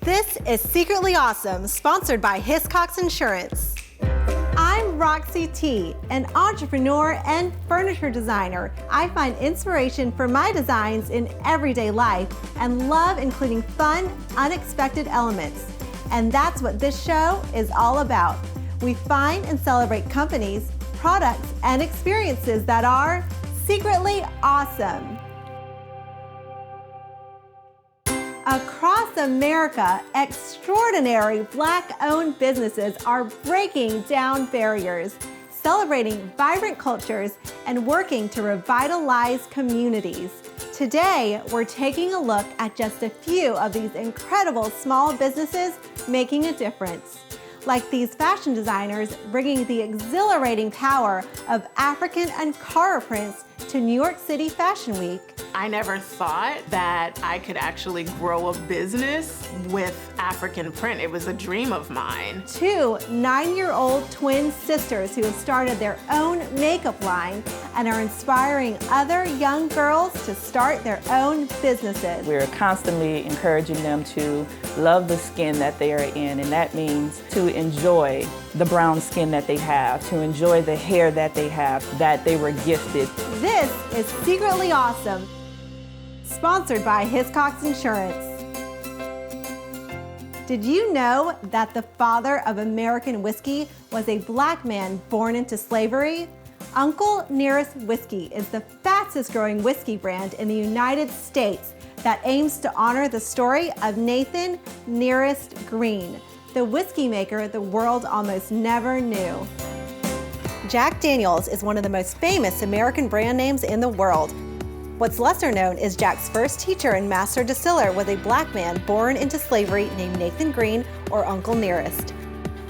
This is Secretly Awesome, sponsored by Hiscox Insurance. I'm Roxy T, an entrepreneur and furniture designer. I find inspiration for my designs in everyday life and love including fun, unexpected elements. And that's what this show is all about. We find and celebrate companies, products, and experiences that are secretly awesome. Across America, extraordinary Black-owned businesses are breaking down barriers, celebrating vibrant cultures, and working to revitalize communities. Today, we're taking a look at just a few of these incredible small businesses making a difference. Like these fashion designers bringing the exhilarating power of African Ankara prints to New York City Fashion Week. I never thought that I could actually grow a business with African print. It was a dream of mine. Two 9-year-old twin sisters who have started their own makeup line and are inspiring other young girls to start their own businesses. We're constantly encouraging them to love the skin that they are in, and that means to enjoy the brown skin that they have, to enjoy the hair that they have, that they were gifted. This is Secretly Awesome, sponsored by Hiscox Insurance. Did you know that the father of American whiskey was a Black man born into slavery? UncleNearest Whiskey is the fastest growing whiskey brand in the United States that aims to honor the story of Nathan Nearest Green, the whiskey maker the world almost never knew. Jack Daniel's is one of the most famous American brand names in the world. What's lesser known is Jack's first teacher and master distiller was a Black man born into slavery named Nathan Green, or Uncle Nearest.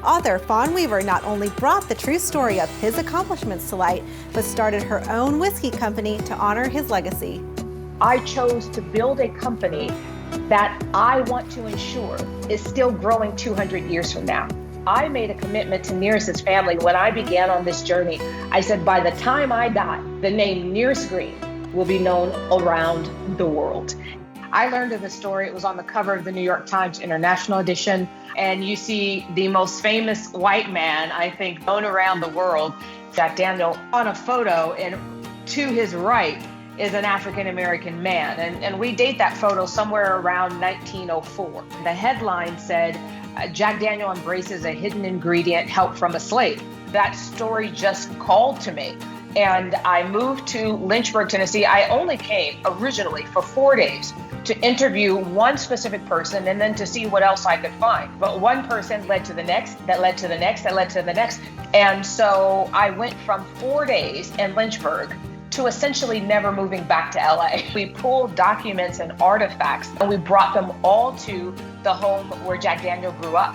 Author Fawn Weaver not only brought the true story of his accomplishments to light, but started her own whiskey company to honor his legacy. I chose to build a company that I want to ensure is still growing 200 years from now. I made a commitment to Nearest's family when I began on this journey. I said, by the time I die, the name Nearest Green will be known around the world. I learned of the story. It was on the cover of the New York Times International Edition. And you see the most famous white man, I think, known around the world, Jack Daniel, on a photo, and to his right is an African-American man. And we date that photo somewhere around 1904. The headline said, Jack Daniel embraces a hidden ingredient, help from a slave. That story just called to me. And I moved to Lynchburg, Tennessee. I only came originally for 4 days to interview one specific person and then to see what else I could find. But one person led to the next, that led to the next, that led to the next. And so I went from 4 days in Lynchburg to essentially never moving back to LA. We pulled documents and artifacts and we brought them all to the home where Jack Daniel grew up,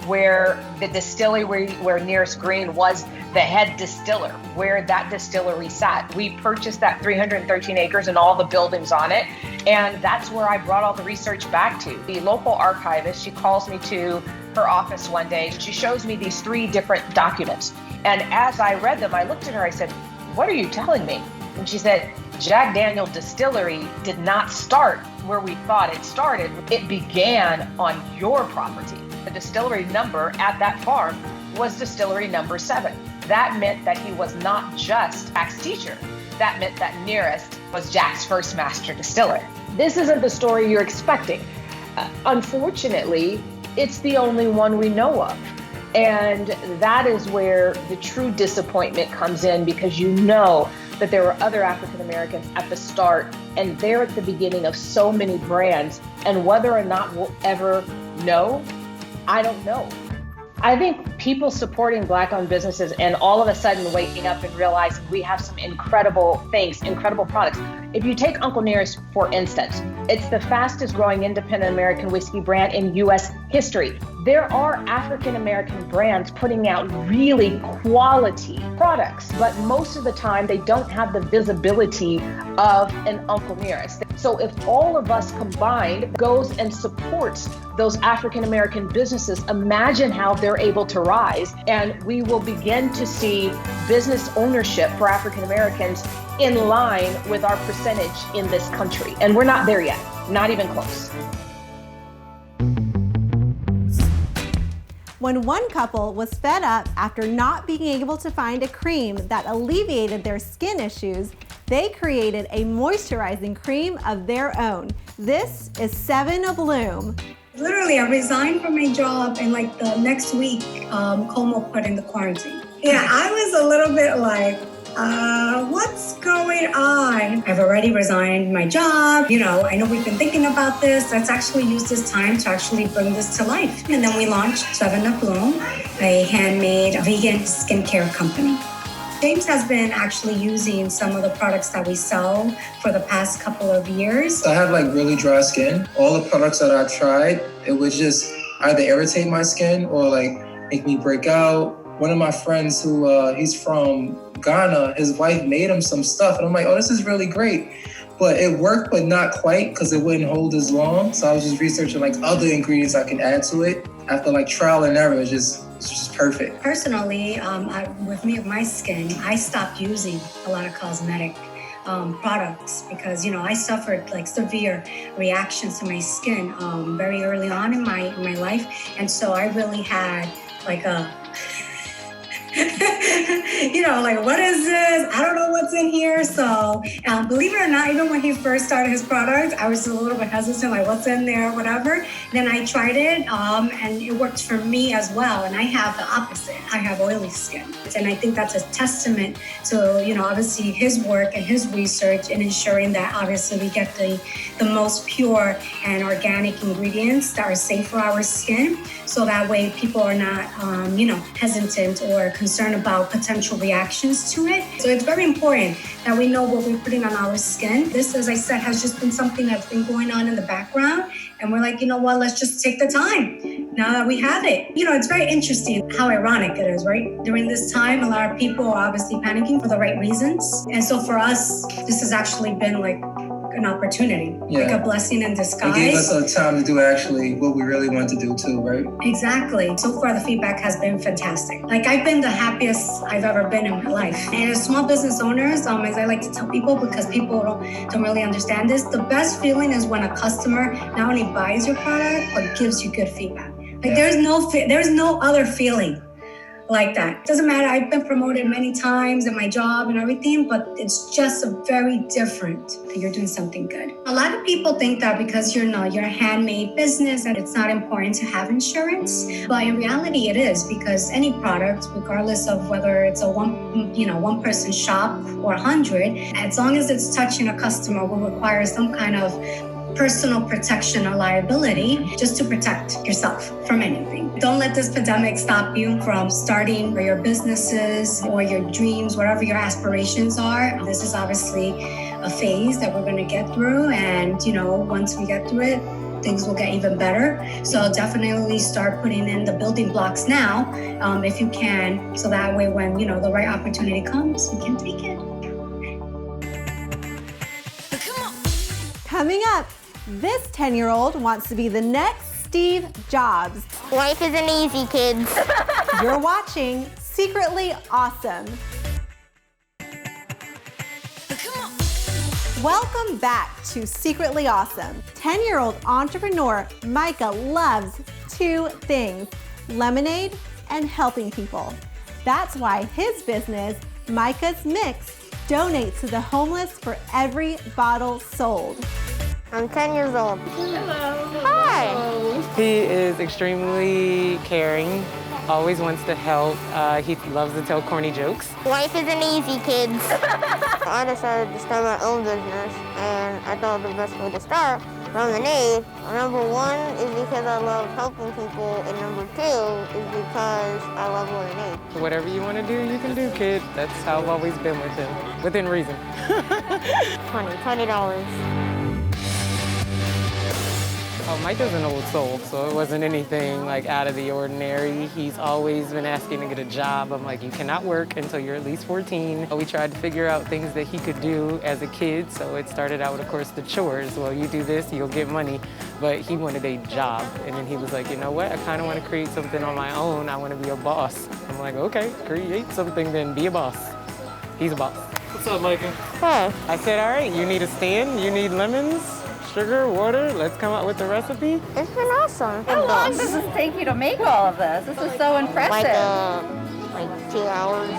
where the distillery where Nearest Green was the head distiller, where that distillery sat. We purchased that 313 acres and all the buildings on it. And that's where I brought all the research back to. The local archivist, she calls me to her office one day. She shows me these 3 different documents. And as I read them, I looked at her, I said, what are you telling me? And she said, Jack Daniel Distillery did not start where we thought it started. It began on your property. The distillery number at that farm was distillery number 7. That meant that he was not just Jack's teacher. That meant that Nearest was Jack's first master distiller. This isn't the story you're expecting. Unfortunately, it's the only one we know of. And that is where the true disappointment comes in, because you know that there were other African Americans at the start, and they're at the beginning of so many brands. And whether or not we'll ever know, I don't know. I think people supporting Black-owned businesses and all of a sudden waking up and realizing we have some incredible things, incredible products. If you take UncleNearest, for instance, it's the fastest growing independent American whiskey brand in U.S. history. There are African American brands putting out really quality products, but most of the time they don't have the visibility of an UncleNearest. So if all of us combined goes and supports those African American businesses, imagine how they're able to rise, and we will begin to see business ownership for African Americans in line with our percentage in this country. And we're not there yet, not even close. When one couple was fed up after not being able to find a cream that alleviated their skin issues, they created a moisturizing cream of their own. This is 7 of Loom. Literally, I resigned from my job and like the next week, Como put in the quarantine. Yeah, I was a little bit like, what's going on? I've already resigned my job. You know, I know we've been thinking about this. Let's actually use this time to actually bring this to life. And then we launched 7 of Loom, a handmade vegan skincare company. James has been actually using some of the products that we sell for the past couple of years. I have like really dry skin. All the products that I've tried, it would just either irritate my skin or like make me break out. One of my friends who he's from Ghana, his wife made him some stuff and I'm like, oh, this is really great. But it worked, but not quite because it wouldn't hold as long. So I was just researching like other ingredients I can add to it. After like trial and error, it's just perfect. Personally, with my skin, I stopped using a lot of cosmetic products because, you know, I suffered like severe reactions to my skin very early on in my life. And so I really had like a, you know, like, what is this? I don't know what's in here. So believe it or not, even when he first started his product, I was a little bit hesitant, like what's in there, whatever. Then I tried it and it worked for me as well. And I have the opposite. I have oily skin. And I think that's a testament to, you know, obviously his work and his research in ensuring that obviously we get the most pure and organic ingredients that are safe for our skin. So that way people are not, you know, hesitant or concerned about potential reactions to it. So it's very important that we know what we're putting on our skin. This, as I said, has just been something that's been going on in the background. And we're like, you know what, let's just take the time now that we have it. You know, it's very interesting how ironic it is, right? During this time, a lot of people are obviously panicking for the right reasons. And so for us, this has actually been like an opportunity, like a blessing in disguise. It gave us a time to do actually what we really want to do too, right? Exactly. So far, the feedback has been fantastic. Like I've been the happiest I've ever been in my life. And as small business owners, as I like to tell people, because people don't really understand this, the best feeling is when a customer not only buys your product, but gives you good feedback. Like there's no other feeling like that. Doesn't matter. I've been promoted many times in my job and everything, but it's just a very different. You're doing something good. A lot of people think that because you're a handmade business that it's not important to have insurance, but in reality it is, because any product, regardless of whether it's a one person shop or 100, as long as it's touching a customer, will require some kind of personal protection or liability just to protect yourself from anything. Don't let this pandemic stop you from starting your businesses or your dreams, whatever your aspirations are. This is obviously a phase that we're going to get through. And, you know, once we get through it, things will get even better. So definitely start putting in the building blocks now, if you can. So that way, when, you know, the right opportunity comes, you can take it. Coming up, this 10-year-old wants to be the next Steve Jobs. Life isn't easy, kids. You're watching Secretly Awesome. Welcome back to Secretly Awesome. 10-year-old entrepreneur Micah loves 2 things: lemonade and helping people. That's why his business, Micah's Mix, donates to the homeless for every bottle sold. I'm 10 years old. Hello. Hi. He is extremely caring, always wants to help. He loves to tell corny jokes. Life isn't easy, kids. I decided to start my own business, and I thought the best way to start, lemonade. Number 1 is because I love helping people, and number 2 is because I love lemonade. Whatever you want to do, you can do, kid. That's how I've always been with him, within reason. $20. Oh, Mike is an old soul, so it wasn't anything like out of the ordinary. He's always been asking to get a job. I'm like, you cannot work until you're at least 14. We tried to figure out things that he could do as a kid, so it started out with, of course, the chores. Well, you do this, you'll get money. But he wanted a job, and then he was like, you know what? I kind of want to create something on my own. I want to be a boss. I'm like, okay, create something then, be a boss. He's a boss. What's up, Micah? Hey. I said, all right, you need a stand, you need lemons. sugar, water. Let's come up with the recipe. It's been awesome. How long does this take you to make all of this? This is so impressive. Like 2 hours.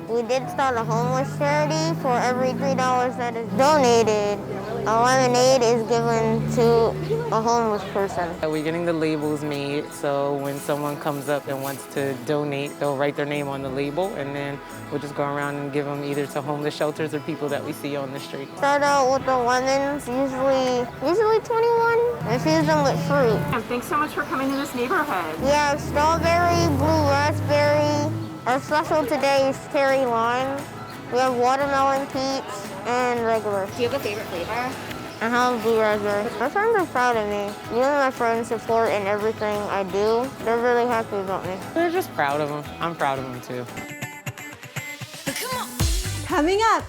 We did start a homeless charity. For every $3 that is donated, a lemonade is given to a homeless person. We're getting the labels made, so when someone comes up and wants to donate, they'll write their name on the label, and then we'll just go around and give them either to homeless shelters or people that we see on the street. Start out with the lemons, usually 21. Infuse them with fruit. And thanks so much for coming to this neighborhood. Yeah, strawberry, blue raspberry. Our special today is cherry lime. We have watermelon, peach, and regular. Do you have a favorite flavor? I have blue raspberry. My friends are proud of me. You and my friends support in everything I do. They're really happy about me. They're just proud of them. I'm proud of them too. Coming up,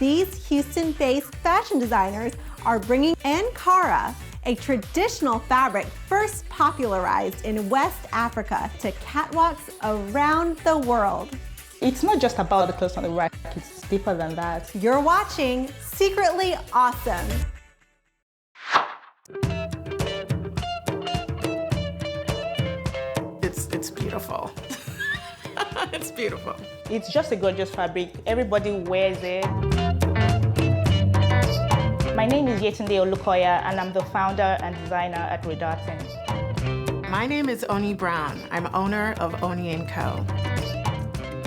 these Houston-based fashion designers are bringing Ankara, a traditional fabric first popularized in West Africa, to catwalks around the world. It's not just about the clothes on the rack, it's deeper than that. You're watching Secretly Awesome. It's beautiful. It's beautiful. It's just a gorgeous fabric. Everybody wears it. My name is Yetunde Olukoya, and I'm the founder and designer at Revitalize. My name is Oni Brown. I'm owner of Oni Co.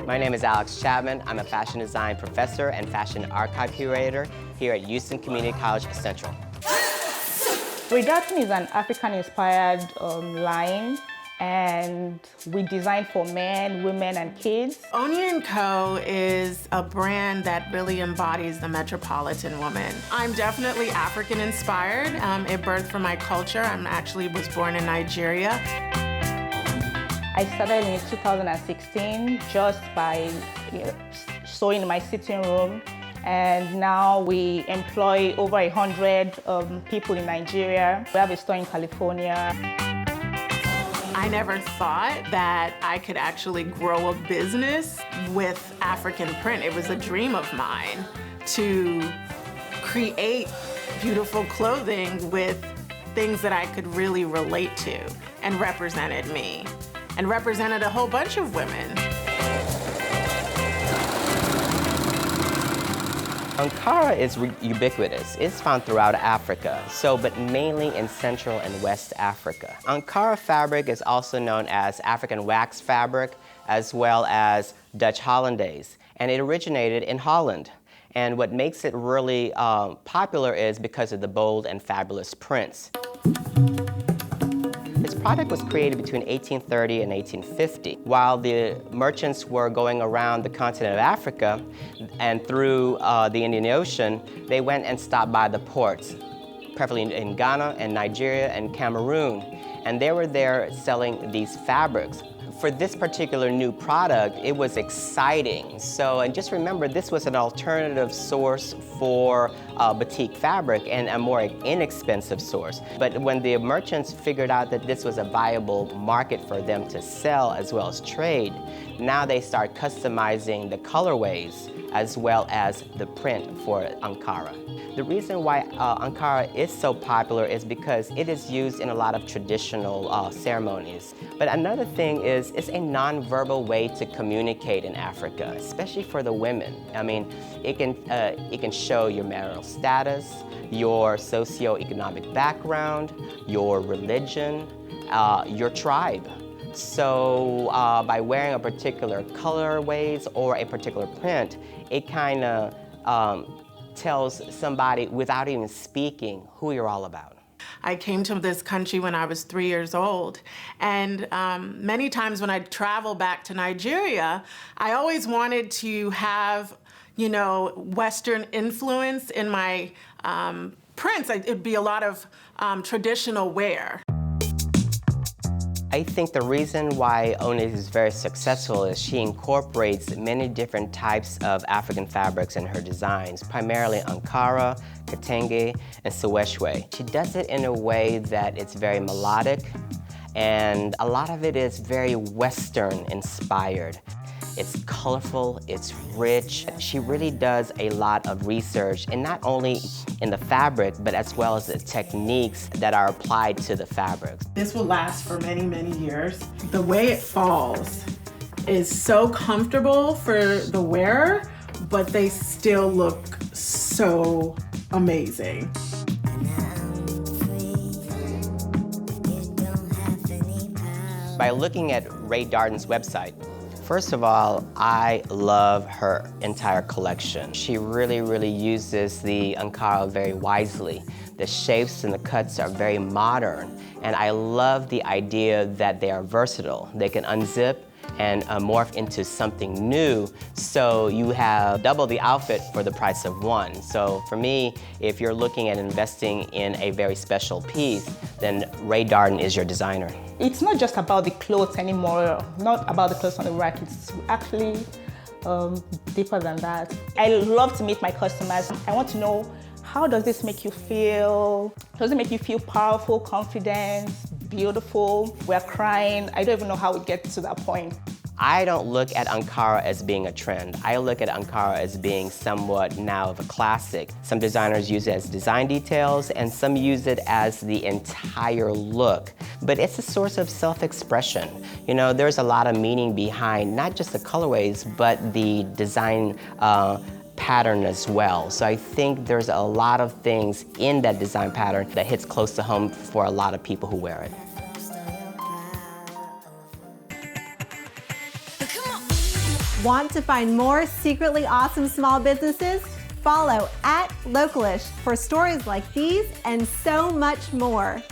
My name is Alex Chapman. I'm a fashion design professor and fashion archive curator here at Houston Community College Central. Revitalize is an African-inspired line, and we design for men, women, and kids. Oni Co is a brand that really embodies the metropolitan woman. I'm definitely African-inspired. It birthed from my culture. was born in Nigeria. I started in 2016 just by sewing in my sitting room, and now we employ over 100 people in Nigeria. We have a store in California. I never thought that I could actually grow a business with African print. It was a dream of mine to create beautiful clothing with things that I could really relate to and represented me and represented a whole bunch of women. Ankara is ubiquitous. It's found throughout Africa, but mainly in Central and West Africa. Ankara fabric is also known as African wax fabric, as well as Dutch Hollandaise, and it originated in Holland. And what makes it really popular is because of the bold and fabulous prints. This product was created between 1830 and 1850. While the merchants were going around the continent of Africa and through the Indian Ocean, they went and stopped by the ports, preferably in Ghana and Nigeria and Cameroon. And they were there selling these fabrics. For this particular new product, it was exciting. And just remember, this was an alternative source for batik fabric and a more inexpensive source. But when the merchants figured out that this was a viable market for them to sell as well as trade, now they start customizing the colorways as well as the print for Ankara. The reason why Ankara is so popular is because it is used in a lot of traditional ceremonies. But another thing is it's a nonverbal way to communicate in Africa, especially for the women. I mean, it can show your marital status, your socioeconomic background, your religion, your tribe. So by wearing a particular colorways or a particular print, it kind of tells somebody without even speaking who you're all about. I came to this country when I was 3 years old, and many times when I travel back to Nigeria, I always wanted to have, Western influence in my prints. It'd be a lot of traditional wear. I think the reason why Oni is very successful is she incorporates many different types of African fabrics in her designs, primarily Ankara, Kitenge, and Seweshwe. She does it in a way that it's very melodic, and a lot of it is very Western inspired. It's colorful, it's rich. She really does a lot of research, and not only in the fabric, but as well as the techniques that are applied to the fabrics. This will last for many, many years. The way it falls is so comfortable for the wearer, but they still look so amazing. By looking at Ray Darden's website, first of all, I love her entire collection. She really uses the Ankara very wisely. The shapes and the cuts are very modern, and I love the idea that they are versatile. They can unzip and morph into something new, so you have double the outfit for the price of one. So for me, if you're looking at investing in a very special piece, then Ray Darden is your designer. It's not just about the clothes anymore, not about the clothes on the rack. It's actually deeper than that. I love to meet my customers. I want to know, how does this make you feel? Does it make you feel powerful, confident, beautiful? We're crying. I don't even know how it gets to that point. I don't look at Ankara as being a trend. I look at Ankara as being somewhat now of a classic. Some designers use it as design details, and some use it as the entire look. But it's a source of self-expression. You know, there's a lot of meaning behind not just the colorways, but the design pattern as well. So I think there's a lot of things in that design pattern that hits close to home for a lot of people who wear it. Want to find more secretly awesome small businesses? Follow @Localish for stories like these and so much more.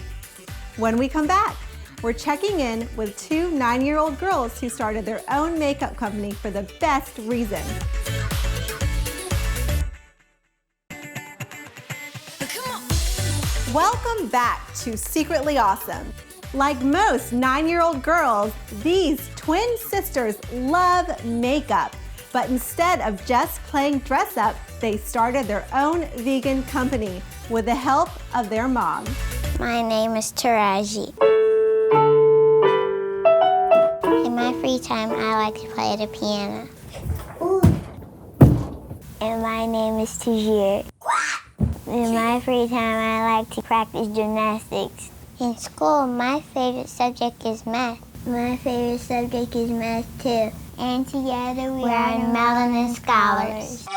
When we come back, we're checking in with two 9-year-old girls who started their own makeup company for the best reason. Welcome back to Secretly Awesome. Like most 9-year-old girls, these twin sisters love makeup. But instead of just playing dress up, they started their own vegan company with the help of their mom. My name is Taraji. In my free time, I like to play the piano. Ooh. And my name is Tajir. In my free time, I like to practice gymnastics. In school, my favorite subject is math. My favorite subject is math too. And together we are Melanin Scholars.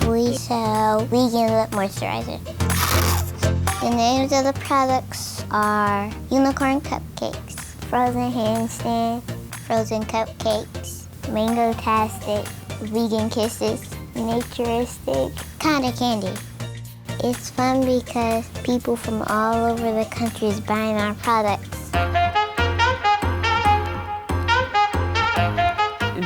We sell vegan lip moisturizer. The names of the products are unicorn cupcakes, frozen handstand, frozen cupcakes, mango-tastic, vegan kisses, naturistic, kind of candy. It's fun because people from all over the country is buying our products.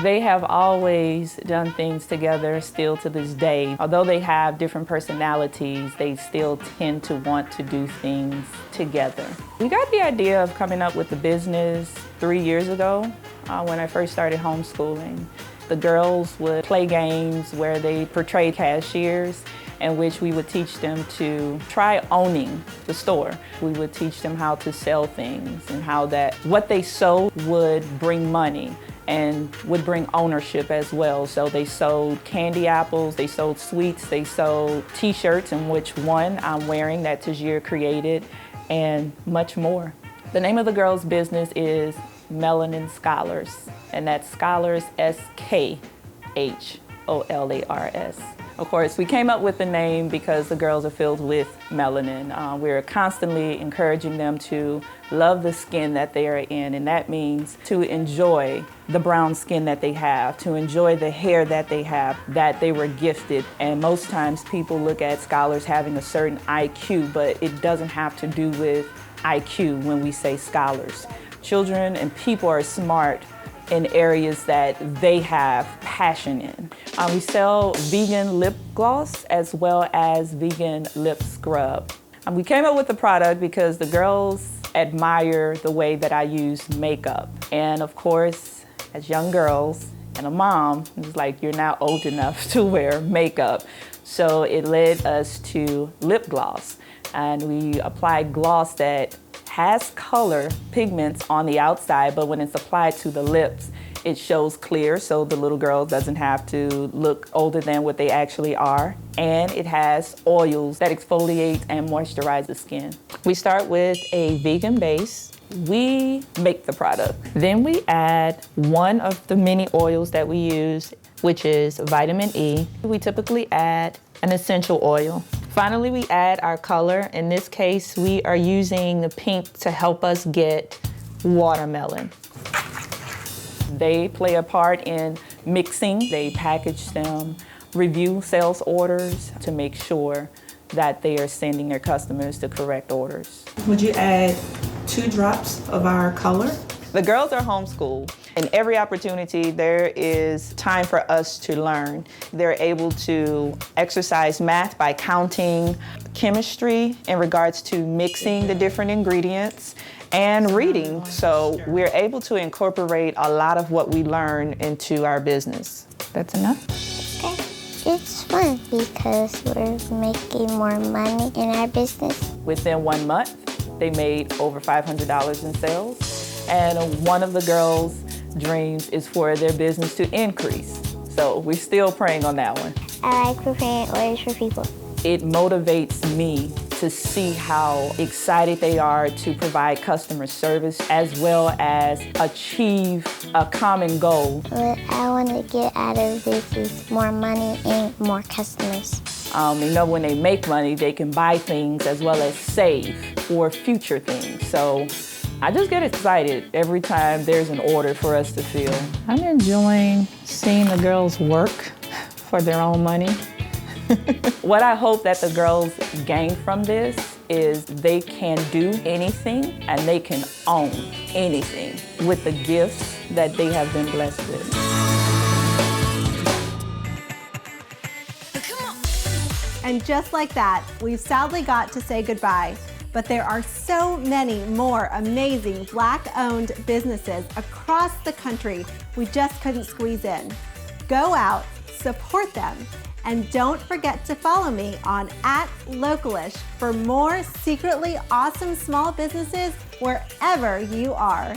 They have always done things together, still to this day. Although they have different personalities, they still tend to want to do things together. We got the idea of coming up with the business 3 years ago when I first started homeschooling. The girls would play games where they portrayed cashiers, in which we would teach them to try owning the store. We would teach them how to sell things and how that what they sold would bring money and would bring ownership as well. So they sold candy apples, they sold sweets, they sold t-shirts, in which one I'm wearing that Tajir created, and much more. The name of the girls' business is Melanin Scholars, and that's Scholars, S-K-H-O-L-A-R-S. Of course, we came up with the name because the girls are filled with melanin. We're constantly encouraging them to love the skin that they are in, and that means to enjoy the brown skin that they have, to enjoy the hair that they have, that they were gifted. And most times people look at scholars having a certain IQ, but it doesn't have to do with IQ when we say scholars. Children and people are smart in areas that they have passion in. We sell vegan lip gloss as well as vegan lip scrub. We came up with the product because the girls admire the way that I use makeup. And of course, as young girls and a mom, it's like you're now old enough to wear makeup. So it led us to lip gloss. And we applied gloss that has color pigments on the outside, but when it's applied to the lips, it shows clear, so the little girl doesn't have to look older than what they actually are. And it has oils that exfoliate and moisturize the skin. We start with a vegan base. We make the product. Then we add one of the many oils that we use, which is vitamin E. We typically add an essential oil. Finally, we add our color. In this case, we are using the pink to help us get watermelon. They play a part in mixing. They package them, review sales orders to make sure that they are sending their customers the correct orders. Would you add 2 drops of our color? The girls are homeschooled. In every opportunity, there is time for us to learn. They're able to exercise math by counting, chemistry in regards to mixing the different ingredients, and reading. So we're able to incorporate a lot of what we learn into our business. That's enough? Okay. It's fun because we're making more money in our business. Within 1 month, they made over $500 in sales. And one of the girls' dreams is for their business to increase. So we're still praying on that one. I like preparing orders for people. It motivates me to see how excited they are to provide customer service as well as achieve a common goal. What I want to get out of this is more money and more customers. When they make money, they can buy things as well as save for future things. So I just get excited every time there's an order for us to fill. I'm enjoying seeing the girls work for their own money. What I hope that the girls gain from this is they can do anything and they can own anything with the gifts that they have been blessed with. And just like that, we've sadly got to say goodbye. But there are so many more amazing Black-owned businesses across the country we just couldn't squeeze in. Go out, support them, and don't forget to follow me on @Localish for more secretly awesome small businesses wherever you are.